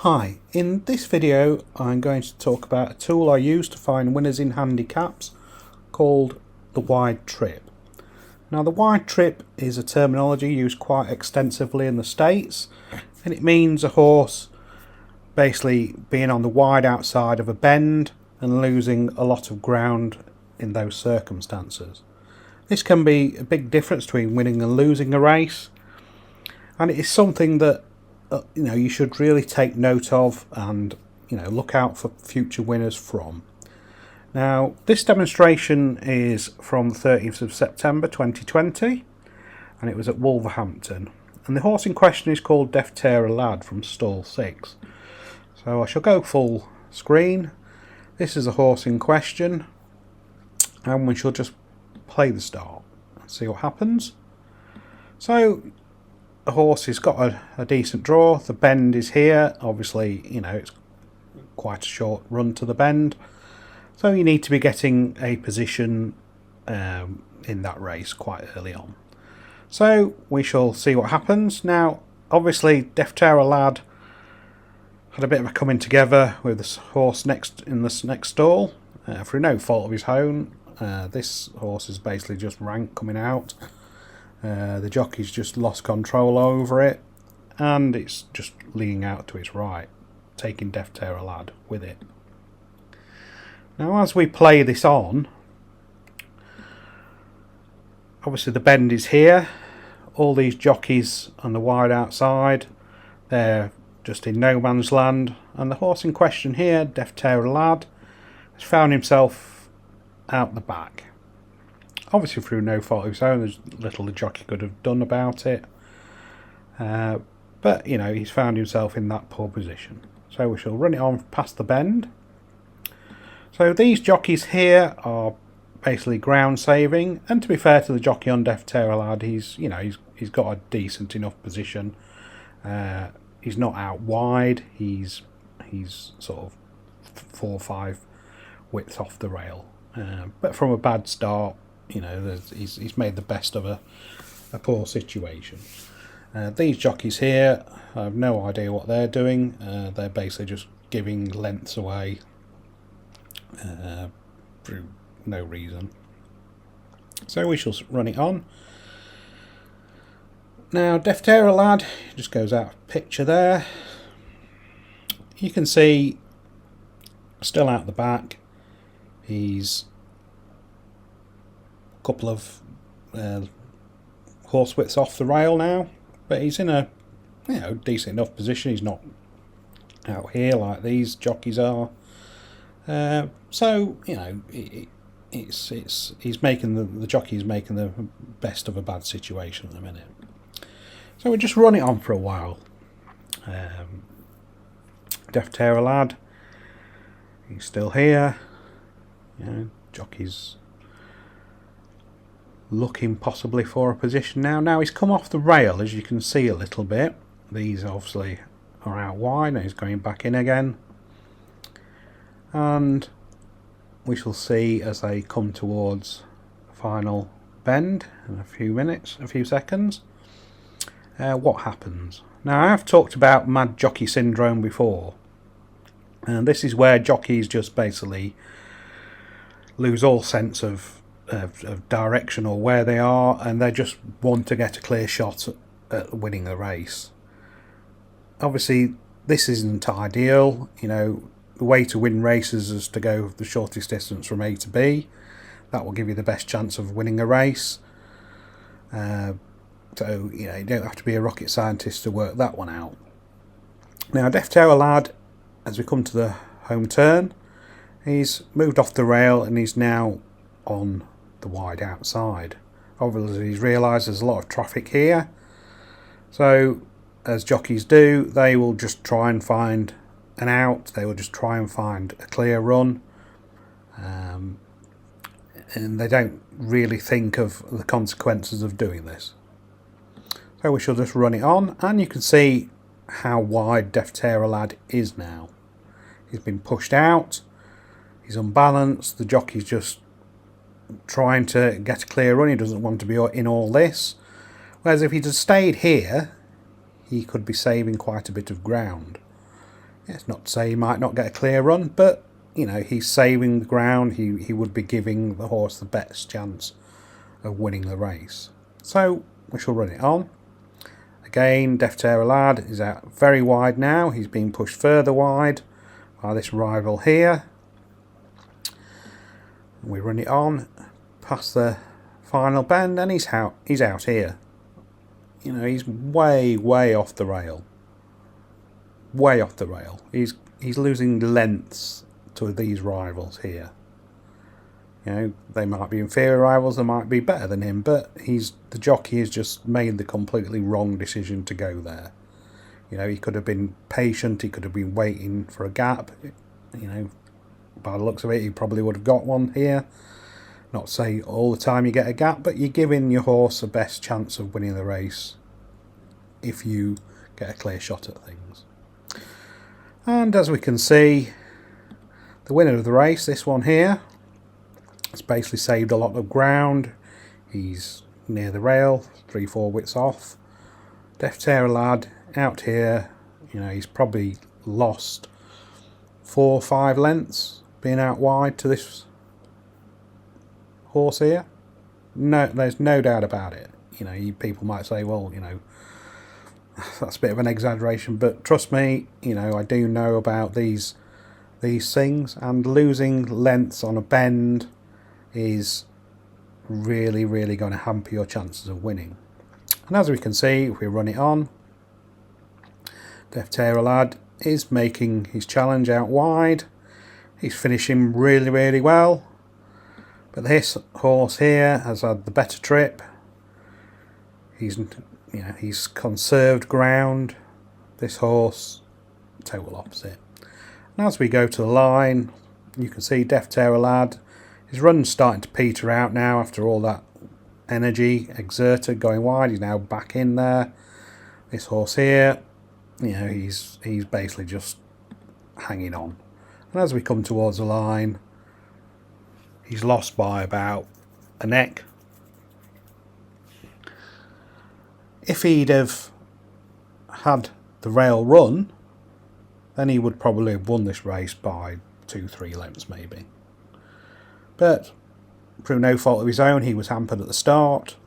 Hi, in this video I'm going to talk about a tool I use to find winners in handicaps called the wide trip. Now the wide trip is a terminology used quite extensively in the States, and it means a horse basically being on the wide outside of a bend and losing a lot of ground in those circumstances. This can be a big difference between winning and losing a race, and it is something that you should really take note of and look out for future winners from. Now this demonstration is from the 13th of September 2020 and it was at Wolverhampton, and the horse in question is called Deftera Lad from stall 6. So I shall go full screen. This is a horse in question and we shall just play the start and see what happens. So the horse has got a decent draw. The bend is here. Obviously, it's quite a short run to the bend. So you need to be getting a position in that race quite early on. So we shall see what happens. Now, obviously, Deftera Lad had a bit of a coming together with this horse in this next stall through no fault of his own. This horse is basically just rank coming out. The jockey's just lost control over it and it's just leaning out to its right, taking Deftera Lad with it. Now as we play this on, obviously the bend is here. All these jockeys on the wide outside, they're just in no man's land, and the horse in question here, Deftera Lad, has found himself out the back. Obviously through no fault of his own, there's little the jockey could have done about it. But he's found himself in that poor position. So we shall run it on past the bend. So these jockeys here are basically ground saving, and to be fair to the jockey on Deftera Lad, he's got a decent enough position. He's not out wide. He's sort of 4 or 5 widths off the rail. But from a bad start, he's made the best of a poor situation. These jockeys here, I have no idea what they're doing. They're basically just giving lengths away for no reason. So we shall run it on. Now Deftera Lad just goes out of picture there. You can see still out the back. He's couple of horse widths off the rail now, but he's in a decent enough position. He's not out here like these jockeys are. So he's making the jockey's making the best of a bad situation at the minute. So we just run it on for a while. Deftera Lad, he's still here. Jockey's looking possibly for a position now. Now he's come off the rail, as you can see a little bit. These obviously are out wide. Now he's going back in again, and we shall see as they come towards the final bend in a few seconds what happens. Now I have talked about mad jockey syndrome before, and this is where jockeys just basically lose all sense of direction or where they are, and they just want to get a clear shot at winning the race. Obviously this isn't ideal. The way to win races is to go the shortest distance from A to B. That will give you the best chance of winning a race. So you don't have to be a rocket scientist to work that one out. Now Deftera Lad, as we come to the home turn, he's moved off the rail and he's now on the wide outside. Obviously he's realised there's a lot of traffic here, so as jockeys do, they will just try and find an out. They will just try and find a clear run, and they don't really think of the consequences of doing this. So we shall just run it on, and you can see how wide Deftera Lad is now. He's been pushed out, he's unbalanced, the jockey's just trying to get a clear run. He doesn't want to be in all this, whereas if he'd have stayed here he could be saving quite a bit of ground. It's not to say he might not get a clear run, but you know, he's saving the ground. He would be giving the horse the best chance of winning the race. So we shall run it on. Again, Deftera Lad is out very wide now. He's being pushed further wide by this rival here. We run it on past the final bend, and he's out here. You know, he's way off the rail. Way off the rail. He's losing lengths to these rivals here. You know, they might be inferior rivals, they might be better than him, but the jockey has just made the completely wrong decision to go there. You know, he could have been patient, he could have been waiting for a gap. You know, by the looks of it, he probably would have got one here. Not say all the time you get a gap, but you're giving your horse the best chance of winning the race if you get a clear shot at things. And as we can see, the winner of the race, this one here, has basically saved a lot of ground. He's near the rail, 3-4 widths off. Deftera Lad out here, you know, he's probably lost 4 or 5 lengths being out wide to this horse here. No, there's no doubt about it. You know, people might say, well, you know, that's a bit of an exaggeration, but trust me, you know, I do know about these things, and losing lengths on a bend is really going to hamper your chances of winning. And as we can see, if we run it on, Deftera Lad is making his challenge out wide. He's finishing really well, but this horse here has had the better trip. He's conserved ground. This horse, total opposite. And as we go to the line, you can see Deftera Lad, his run's starting to peter out now after all that energy exerted going wide. He's now back in there. This horse here, you know, he's basically just hanging on. And as we come towards the line, he's lost by about a neck. If he'd have had the rail run, then he would probably have won this race by 2-3 lengths maybe. But through no fault of his own, he was hampered at the start.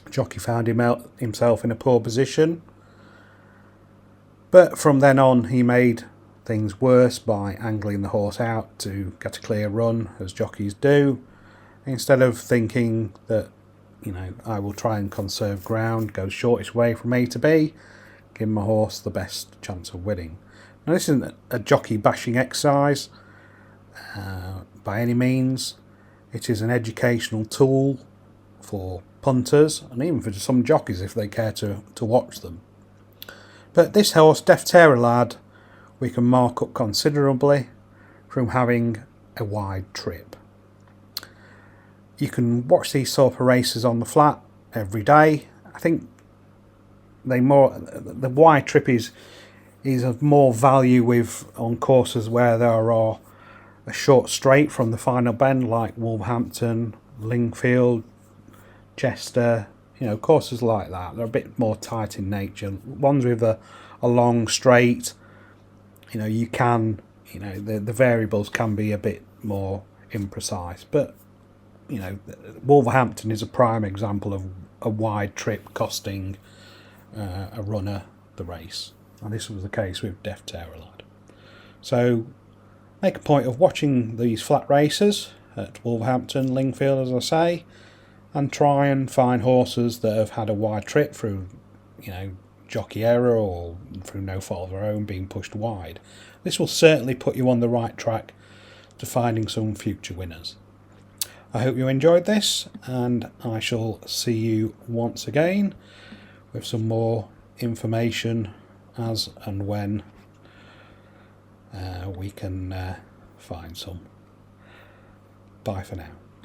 Jockey found himself in a poor position. But from then on, he made things worse by angling the horse out to get a clear run, as jockeys do. Instead of thinking that, you know, I will try and conserve ground, go the shortest way from A to B, give my horse the best chance of winning. Now, this isn't a jockey bashing exercise by any means. It is an educational tool for punters and even for some jockeys if they care to watch them. But this horse, Deftera Lad, we can mark up considerably from having a wide trip. You can watch these sort of races on the flat every day. I think the wide trip is of more value on courses where there are a short straight from the final bend, like Wolverhampton, Lingfield, Chester, you know, courses like that. They're a bit more tight in nature. Ones with a long straight, you know, the variables can be a bit more imprecise. But, you know, Wolverhampton is a prime example of a wide trip costing a runner the race. And this was the case with Deftera Lad. So make a point of watching these flat races at Wolverhampton, Lingfield, as I say, and try and find horses that have had a wide trip through, you know, jockey error or through no fault of their own being pushed wide. This will certainly put you on the right track to finding some future winners. I hope you enjoyed this, and I shall see you once again with some more information as and when we can find some. Bye for now.